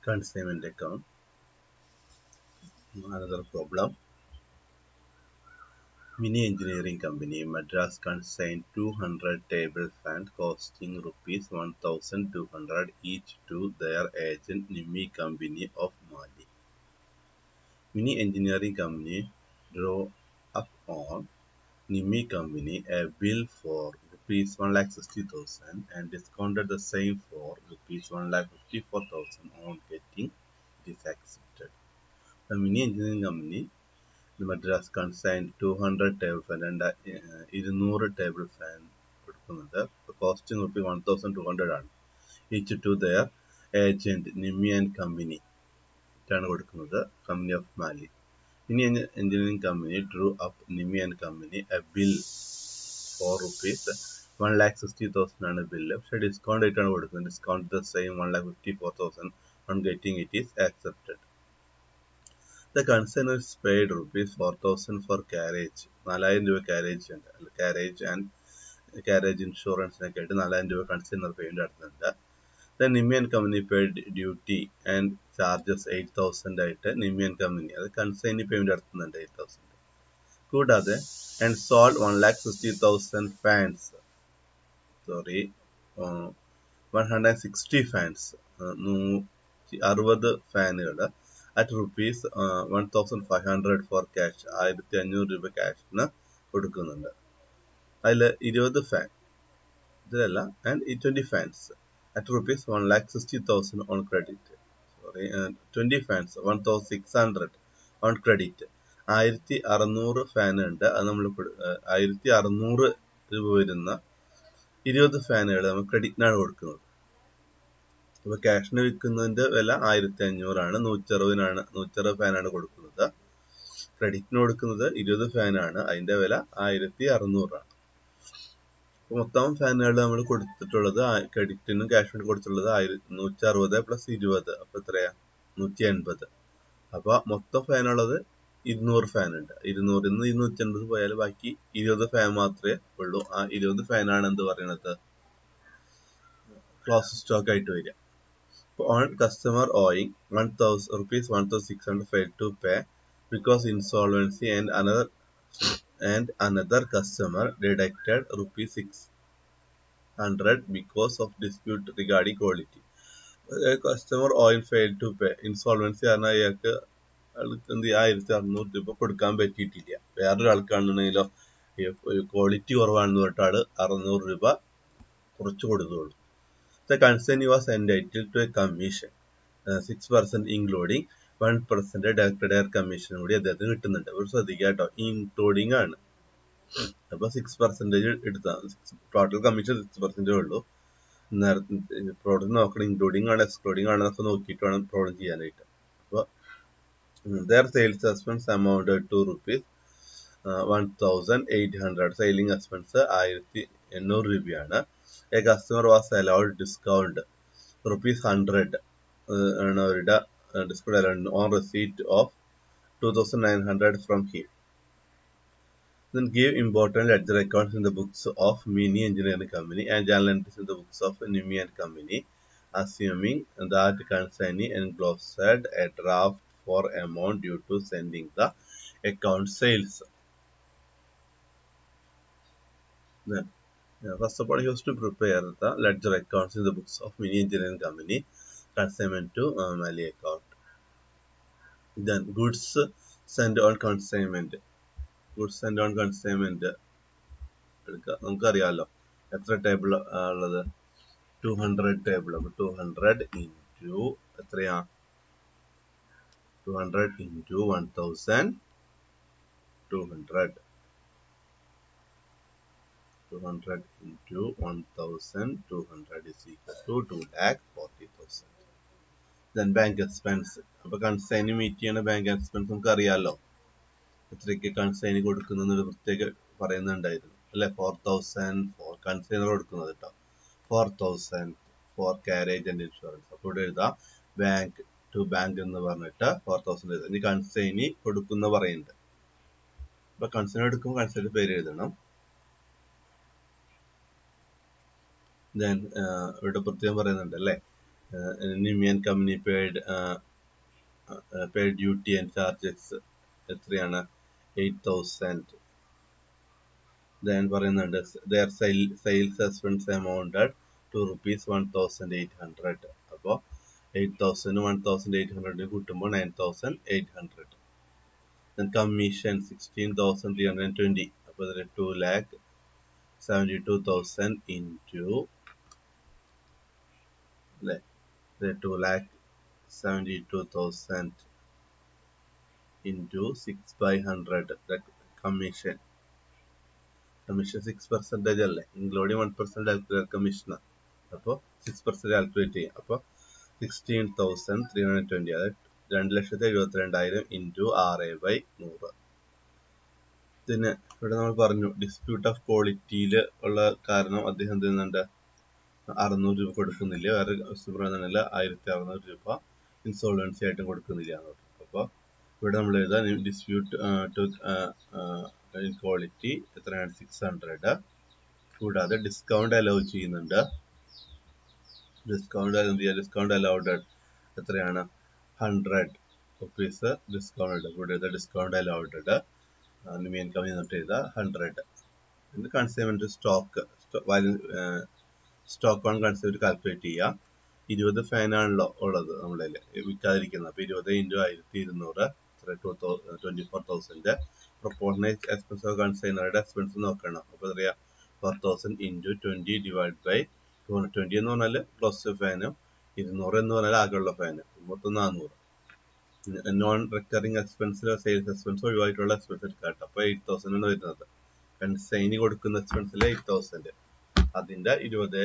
consignment account. Another problem. Mini Engineering Company, Madras consigned 200 table fans costing rupees 1,200 each to their agent Nimi Company of Mali. Mini Engineering Company drew up on Nimi Company a bill for rupees 1,60,000 and discounted the same for rupees 1,54,000 on getting it is accepted. The Mini Engineering Company Madras consigned 200 table fan and 200 table fan കൊടുക്കുന്നത് costing rupee 1,200 ആണ്. Each to their agent നിമി and company ആണ് കൊടുക്കുന്നത്, company of മാലി. Mini Engineering Company drew up Nimi and Company a bill for rupees 1,60,000 ആണ് bill. പക്ഷെ discount ആയിട്ടാണ് കൊടുക്കുന്നത്. Discount the same 1,54,000 on getting it is accepted. The consignors paid rupees 4,000 for carriage. 4,000 രൂപ carriage ഉണ്ട്. Carriage and carriage ഇൻഷുറൻസിനൊക്കെ ആയിട്ട് 4,000 രൂപ consignor payment നടത്തുന്നുണ്ട്. The Nimi and Company paid duty and charges 8,000 ആയിട്ട് Nimi and Company അത് consignee payment നടത്തുന്നുണ്ട് 8,000. കൂടാതെ and sold 1,60,000 fans. 160 fans. 160 ഫാനുകൾ at rupees 1,500 for cash. 1,500 രൂപ ക്യാഷിന് കൊടുക്കുന്നുണ്ട്. അതിൽ 20 fan ഇതിലല്ല and 20 fans at rupees 1,60,000 on credit. 20 fans 1,600 on credit. 1,600 fan ഉണ്ട്. അത് നമ്മൾ 1,600 രൂപ വരുന്ന 20 ഫാനുകൾ നമ്മൾ ക്രെഡിറ്റിനാണ് കൊടുക്കുന്നത്. അപ്പോൾ ക്യാഷിന് വിൽക്കുന്നതിന്റെ വില 1,500 ആണ്. 160 ഫാനാണ് കൊടുക്കുന്നത്. ക്രെഡിറ്റിന് കൊടുക്കുന്നത് 20 ഫാനാണ്. അതിന്റെ വില 1,600 ആണ്. മൊത്തം ഫാനുകൾ നമ്മൾ കൊടുത്തിട്ടുള്ളത് ക്രെഡിറ്റിനും ക്യാഷിനും കൊടുത്തിട്ടുള്ളത് 160 പ്ലസ് 20 അപ്പൊ എത്രയാ 180. അപ്പൊ മൊത്തം ഫാനുള്ളത് 200 ഫാൻ ഉണ്ട്. 200 280 പോയാൽ ബാക്കി 20 ഫാൻ മാത്രമേ ഉള്ളൂ. ആ 20 ഫാനാണ് എന്ത് പറയുന്നത് ക്ലോസ് സ്റ്റോക്ക് ആയിട്ട് വരിക. On customer owing 1,000 rupees 1,600 failed to pay because insolvency and another customer deducted rupees 600 because of dispute regarding quality. Customer owing failed to pay. Insolvency ആണ് അയാൾക്ക് 1,600 രൂപ കൊടുക്കാൻ പറ്റിയിട്ടില്ല. വേറൊരാൾക്കാണെങ്കിലോ ക്വാളിറ്റി കുറവാണെന്ന് പറഞ്ഞിട്ട് ആള് 600 രൂപ കുറച്ച് കൊടുത്തുള്ളൂ. The consignee was entitled to a commission 6% including 1% deducted air commission കൂടി അദ്ദേഹത്തിന് കിട്ടുന്നുണ്ട്. ഒരു ശ്രദ്ധിക്കുക കേട്ടോ, ഇൻക്ലൂഡിംഗ് ആണ്. അപ്പൊ 6% എടുത്താൽ ടോട്ടൽ കമ്മീഷൻ 6% ഉള്ളൂ. പ്രോഡക്റ്റ് നോക്കണം ഇൻക്ലൂഡിംഗ് ആണ് എക്സ്ക്ലൂഡിംഗ് ആണെന്നൊക്കെ നോക്കിയിട്ട് വേണം പ്രോഡക്റ്റ് ചെയ്യാനായിട്ട്. അപ്പൊ their sales expense amounted to rupees 1,800. Sailing expense 1,800 രൂപയാണ്. A customer was allowed discount rupees 100 ആണ് അവരുടെ discount on receipt of 2,900 from him. Then give important ledger accounts in the books of Mini Engineering Company and journal entries in the books of Nimi and Company, assuming that consignee enclosed a draft for amount due to sending the account sales. Then first of all, he has to prepare the ledger accounts in the books of Mini Engineering Company, consignment to Mali account. Then goods sent on consignment. Goods sent on consignment നമുക്കറിയാമല്ലോ എത്ര table ഉള്ളത് 200 table. അപ്പൊ 200 into എത്രയാ 200 into 1,200 200 into 1,200 is equal to 2,40,000. Then bank expense. അപ്പൊ consignee meet ചെയ്യണ bank expense നമുക്ക് അറിയാമല്ലോ, എത്രയ്ക്ക് consignee കൊടുക്കുന്നതെന്ന് പ്രത്യേക പറയുന്നുണ്ടായിരുന്നു അല്ലെ. 4,000 ഫോർ കൺസൈനർ കൊടുക്കുന്നത് കേട്ടോ, 4,000 ഫോർ കാരേജ് ആൻഡ് ഇൻഷുറൻസ്. അപ്പോൾ ഇവിടെ എഴുതാം ബാങ്ക് ടു ബാങ്ക് എന്ന് പറഞ്ഞിട്ട് 4,000 എഴുതാം. ഇനി കൺസൈനി കൊടുക്കുന്ന പറയുന്നുണ്ട്. അപ്പൊ കൺസൈനി എടുക്കുമ്പോൾ കൺസൈനി പേര് എഴുതണം. Then ഇവിടെ പ്രത്യേകം പറയുന്നുണ്ട് അല്ലേ, Nimian company paid duty and charges എത്രയാണ് 8,000. Then പറയുന്നുണ്ട് their sales expense amounted to rupees 1,800. അപ്പോൾ 8,000 1,800 കൂട്ടുമ്പോൾ 9,800. Then commission 16,320. അപ്പോൾ 2,72,000 into 2,72,000 into 6 by 100. The commission 6% അല്ലേ, ഇൻക്ലൂഡിങ് 1% കമ്മീഷൻ. അപ്പോൾ 6% കാൽക്കുലേറ്റ് ചെയ്യാം. അപ്പോൾ 16,320, അതായത് 2,72,000 ഇൻറ്റു 6/100. പിന്നെ ഇവിടെ നമ്മൾ പറഞ്ഞു ഡിസ്പ്യൂട്ട് ഓഫ് ക്വാളിറ്റിയിൽ ഉള്ള കാരണം അദ്ദേഹം എന്ത് ചെയ്യുന്നുണ്ട്, 600 രൂപ കൊടുക്കുന്നില്ല, വേറെ പറയുന്നില്ല 1,600 രൂപ ഇൻസോൾവൻസി ആയിട്ടും കൊടുക്കുന്നില്ല എന്ന് പറഞ്ഞു. അപ്പോൾ ഇവിടെ നമ്മൾ എഴുതാം ഡിസ്പ്യൂട്ട് ടു ക്വാളിറ്റി എത്രയാണ് 600. കൂടാതെ ഡിസ്കൗണ്ട് അലൗ ചെയ്യുന്നുണ്ട്. ഡിസ്കൗണ്ട് അലൗഡ് എത്രയാണ് 100 റുപ്പീസ് ഡിസ്കൗണ്ട്. കൂടാതെ ഡിസ്കൗണ്ട് അലൗഡ് മെയിൻ കമ്പനി എന്നിട്ട് എഴുതാം 100. പിന്നെ consumer stock on consumer calculate ചെയ്യുക. 20 ഫാനാണല്ലോ ഉള്ളത് നമ്മളെ വിൽക്കാതിരിക്കുന്നത്. അപ്പോൾ 20 ഇൻറ്റു 1,200 24,000. പ്രൊപ്പോർഷനേറ്റ് എക്സ്പെൻസ് ഓഫ് കൺസൈനറുടെ എക്സ്പെൻസ് നോക്കണം. അപ്പോൾ എത്രയാ 4,000 ഇൻറ്റു 20 ഡിവൈഡ് ബൈ 220 എന്ന് പറഞ്ഞാൽ പ്ലസ് ഫാനും 200 എന്ന് പറഞ്ഞാൽ ആകെയുള്ള ഫാന്, മൊത്തം 400. നോൺ റിക്കറിങ് എക്സ്പെൻസിൽ സെയിൽസ് എക്സ്പെൻസ് ഒഴിവായിട്ടുള്ള എക്സ്പെൻസ് എടുക്കാം. അപ്പോൾ 8,000 ആണ് വരുന്നത്. കൺസൈനി കൊടുക്കുന്ന എക്സ്പെൻസിൽ 8,000, അതിൻ്റെ 20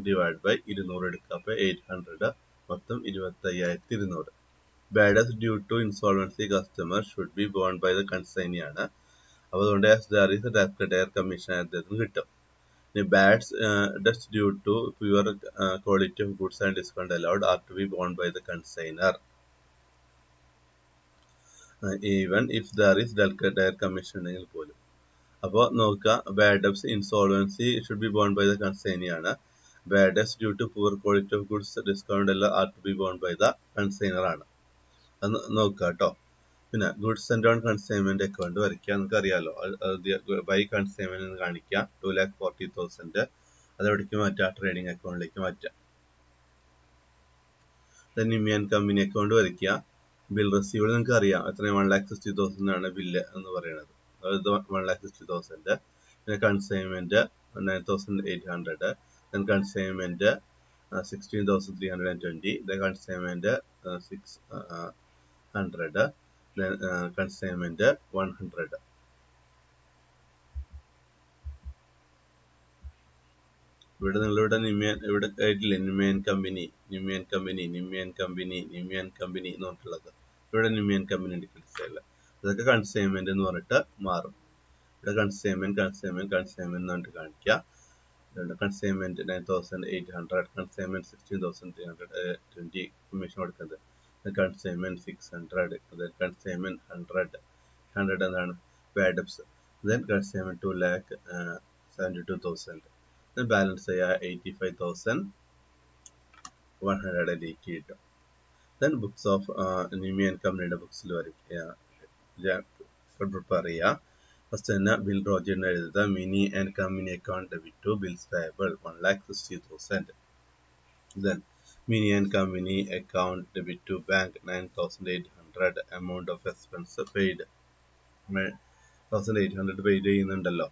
ഡിവൈഡ് ബൈ 200 എടുക്കുക. അപ്പോൾ 800, മൊത്തം 25,200. Bad debt due to insolvency customer should be borne by the consignee ആണ്. അപ്പോൾ അതുകൊണ്ട് ഡയർ കമ്മീഷൻ അദ്ദേഹത്തിന് കിട്ടും. Bad debt due to poor quality of goods and discount allowed are to be borne by the consignor even if there is ഡയർ commission ഉണ്ടെങ്കിൽ പോലും. അപ്പോൾ നോക്കുക, bad debts insolvency should be borne by the consignee ആണ്. Bad debts due to poor quality of goods discount എല്ലാം are to be borne by the consignor ആണ്. അത് നോക്കുക കേട്ടോ. പിന്നെ goods and on consignment account വരയ്ക്കുക. നിങ്ങൾക്ക് അറിയാമല്ലോ, ബൈ കൺസൈൻമെന്റ് കാണിക്കുക 2,40,000. അതെവിടേക്ക് മാറ്റുക, ട്രേഡിംഗ് അക്കൗണ്ടിലേക്ക് മാറ്റുക. നിമിയൻ കമ്പനി അക്കൗണ്ട് വരയ്ക്കുക. ബിൽ റിസീവ്ഡ് നിങ്ങൾക്ക് അറിയാം എത്രയാണ് 1,60,000 ആണ് ബില്ല് എന്ന് പറയുന്നത്. അതായത് 1,60,000. പിന്നെ consignment 9,800. then consignment 16,320. then consignment 600. then consignment 100. ഇവിടെ നിങ്ങളിവിടെ ഇവിടെ ആയിട്ടില്ലേ നിമിയൻ കമ്പനി എന്ന് പറഞ്ഞിട്ടുള്ളത്. ഇവിടെ നിമിയൻ കമ്പനി ഡിക്ലറേഷൻ അതൊക്കെ കൺസൈൻമെന്റ് എന്ന് പറഞ്ഞിട്ട് മാറും. ഇവിടെ കൺസൈൻമെന്റ് എന്ന് പറഞ്ഞിട്ട് കാണിക്കുക. കൺസൈൻമെന്റ് 9,800, കൺസൈൻമെന്റ് 16,320 കമ്മീഷൻ കൊടുക്കുന്നത്. കൺസൈൻമെന്റ് 600, കൺസൈൻമെന്റ് 100 എന്താണ് bad debts. then consignment 2,72,000. Balance ചെയ്യുക 85,180 കിട്ടും. then ബുക്സ് ഓഫ് നിമിയൻ കമ്പനിയുടെ ബുക്സിൽ പ്രിപ്പയർ ചെയ്യുക. ഫസ്റ്റ് തന്നെ ബിൽ റോജറിന് എഴുതുക. Mini and company account debit to bills payable 1,60,000. then Mini and company account debit to bank 9,800. amount of expense paid 1,800 paid ചെയ്യുന്നുണ്ടല്ലോ.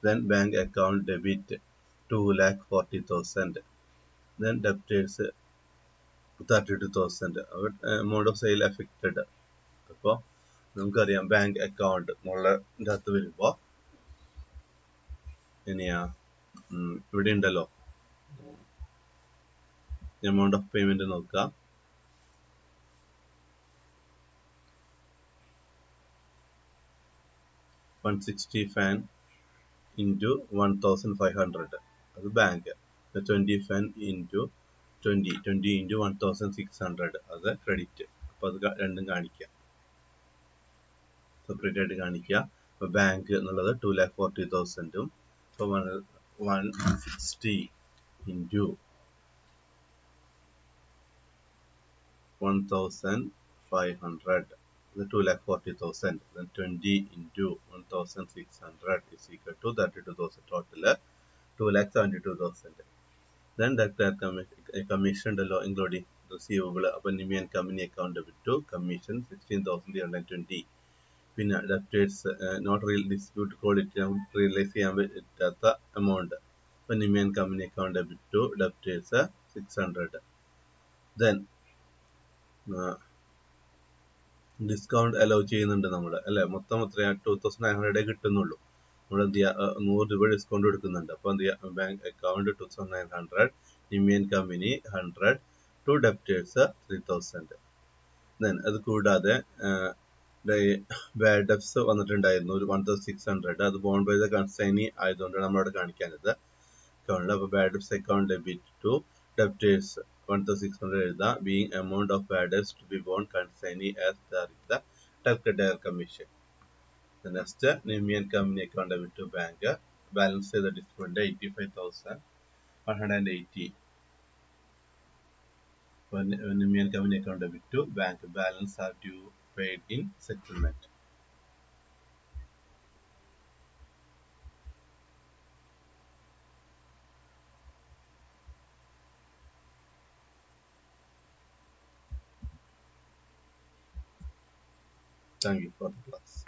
then bank account debit 2,40,000. then debtors 32,000. amount of sale affected. അപ്പോൾ നമുക്കറിയാം bank account മുകളിൻ്റെ അകത്ത് വരുമ്പോൾ എങ്ങനെയാ, ഇവിടെ ഉണ്ടല്ലോ amount of payment നോക്കുക. $160 fan into 1,500 അത് ബാങ്ക്. 20 ഫാൻ ഇൻറ്റു 20 ഇൻറ്റു 1,600 അത് ക്രെഡിറ്റ്. അപ്പോൾ അത് രണ്ടും കാണിക്കുക, സെപ്പറേറ്റ് ആയിട്ട് കാണിക്കുക. അപ്പോൾ ബാങ്ക് എന്നുള്ളത് 2,40,000. അപ്പോൾ 160 into 1,500. The 2,40,000. Then 20 into 1,600 is equal to 32,000. Total 2,72,000. Then declare commission ഉണ്ടല്ലോ including receivable. അപ്പോൾ നിമിയൻ കമ്പനി അക്കൗണ്ട് വിറ്റു കമ്മീഷൻ 16,320. പിന്നെ debtors not dispute quality realise ചെയ്യാൻ പറ്റാത്ത എമൗണ്ട്. അപ്പോൾ നിമിയൻ കമ്പനി അക്കൗണ്ട് വിറ്റു ഡെപ്റ്റേഴ്സ് 600. ദെൻ ഡിസ്കൗണ്ട് അലോ ചെയ്യുന്നുണ്ട് നമ്മൾ അല്ലേ. മൊത്തം എത്രയാ 2,900 കിട്ടുന്നുള്ളൂ. നമ്മൾ എന്ത് ചെയ്യുക 100 രൂപ ഡിസ്കൗണ്ട് കൊടുക്കുന്നുണ്ട്. അപ്പോൾ എന്ത് ചെയ്യുക bank account 2,900, Nimian company 100, to debtors 3,000. Then അത് കൂടാതെ ബാഡ് ഡെപ്സ് വന്നിട്ടുണ്ടായിരുന്നു ഒരു 1,600. അത് ബോൺ ബൈ ദ കൺസൈനി ആയതുകൊണ്ടാണ് നമ്മളവിടെ കാണിക്കാനത് അക്കൗണ്ടിൽ. അപ്പോൾ bad debts account debit to debtors 1,600 എഴുതാം. Being amount of bad debts to be borne consignee as there is the debtor commission. Next Nimian company account debit to bank. Balance ചെയ്ത discount 85,180. Nimian company account debit to bank. Balance are due paid in settlement. Thank you for the class.